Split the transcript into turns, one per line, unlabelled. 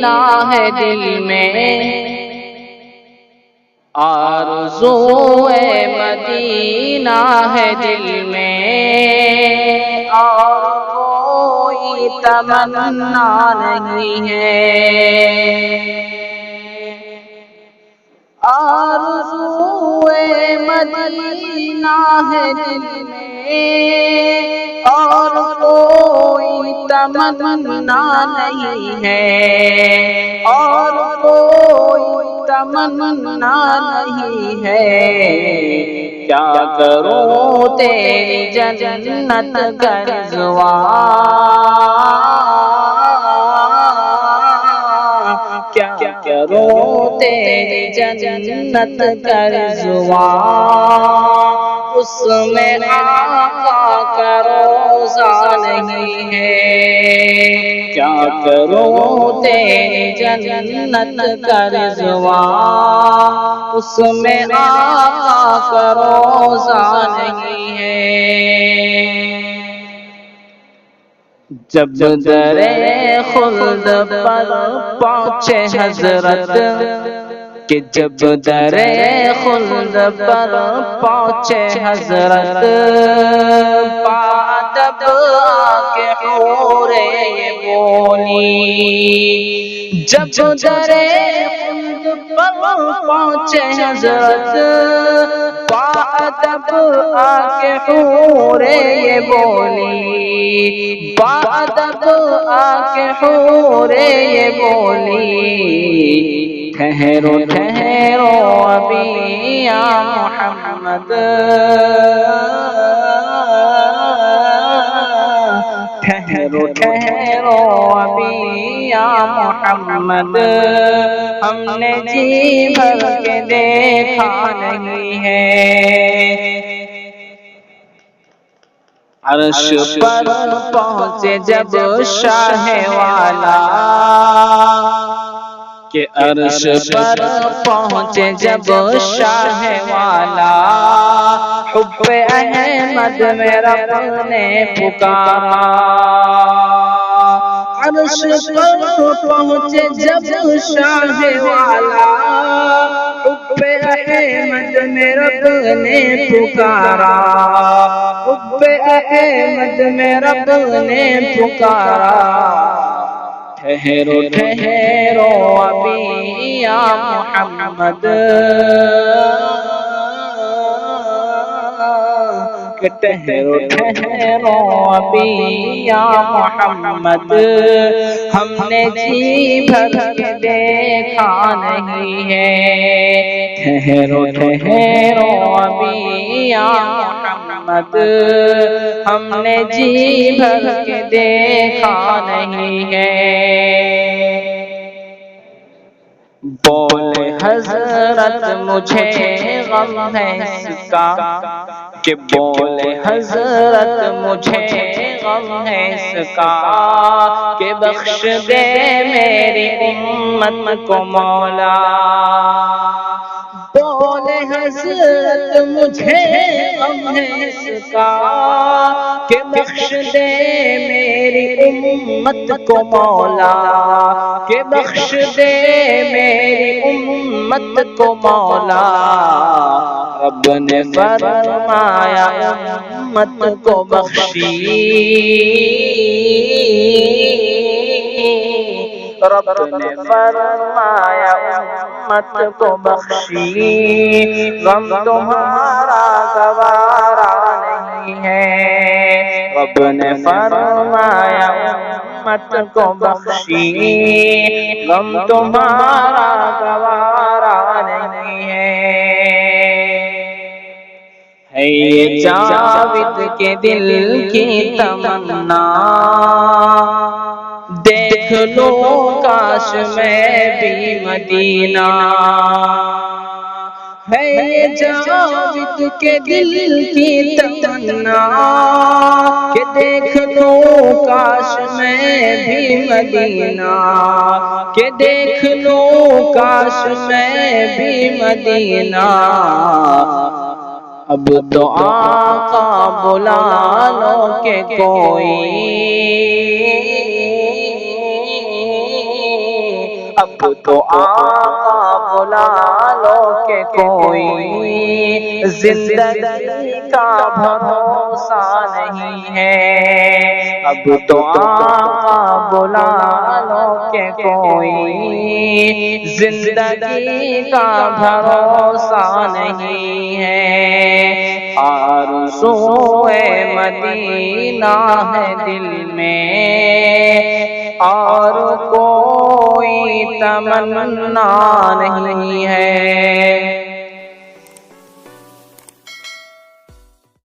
مدینہ ہے دل میں، آرزو مدینہ ہے دل میں، اور کوئی تمنا نہیں ہے، آرزو مدینہ ہے دل میں، اور کوئی تمنا نہیں ہے، اور کوئی تمنا نہیں ہے، کیا کروں تیری جنت گرزواں، کیا کروں تیری جنت گرزواں، اس میں آقا کا روضہ نہیں ہے، کیا کروں تیری جنت گرزواں، اس میں آقا کا روضہ نہیں ہے۔ جب در خلد پر پہنچے حضرت، کہ جب در خلد پر پہنچے حضرت، بادب آکے حوریں یہ بولی، جب در خلد پر پہنچے حضرت، بادب آکے حوریں یہ بولی، بادب آکے حوریں یہ بولی، ٹھہرو ٹھہرو ابھی یا محمد، ٹھہرو ٹھہرو ابھی یا محمد، ہم نے جی بھر کے دیکھا نہیں ہے۔ عرش پر پہنچے جب شاہ والا، کہ عرش پر پہنچے جب شاہ والا، حب احمد میں رب نے پکارا، عرش پر پہنچے جب شاہ والا، حب احمد میں رب نے پکارا، حب احمد میں رب نے پکارا، ٹھہرو ٹھہرو ابھی یا محمد، ٹھہرو ٹھہرو ابھی یا محمد، ہم نے جی بھر کے دیکھا نہیں ہے، ٹھہرو ٹھہرو ابھی یا محمد، ہم نے جی بھر کے دیکھا نہیں ہے۔ بولے حضرت مجھے غم ہے اس کا، کہ بولے حضرت مجھے غم ہے اس کا، کہ بخش دے میری امت کو مولا، بولے حضرت مجھے غم ہے اس کا، کہ بخش دے میری امت کو مولا، کہ بخش دے میری امت کو مولا، رب نے فرمایا امت کو بخشی، رب نے فرمایا امت کو بخشی، غم تمہارا گوارا نہیں ہے، رب نے فرمایا امت کو بخشی، غم تمہارا گوارا نہیں ہے۔ یہ جاوید کے دل کی تمنا، دیکھ لو کاش میں بھی مدینہ، ہے یہ جاوید کے دل کی تمنا، کہ دیکھ لو کاش میں بھی مدینہ، کہ دیکھ لو کاش میں بھی مدینہ، اب تو آقا بلا لو کہ کوئی، اب تو آقا بلا لو کہ کوئی زندگی کا بھروسہ نہیں ہے، اب تو آقا بلا لو کہ کوئی زندگی کا بھروسہ نہیں ہے، آرزوئے مدینہ ہے دل میں اور کوئی تمنا نہیں ہے۔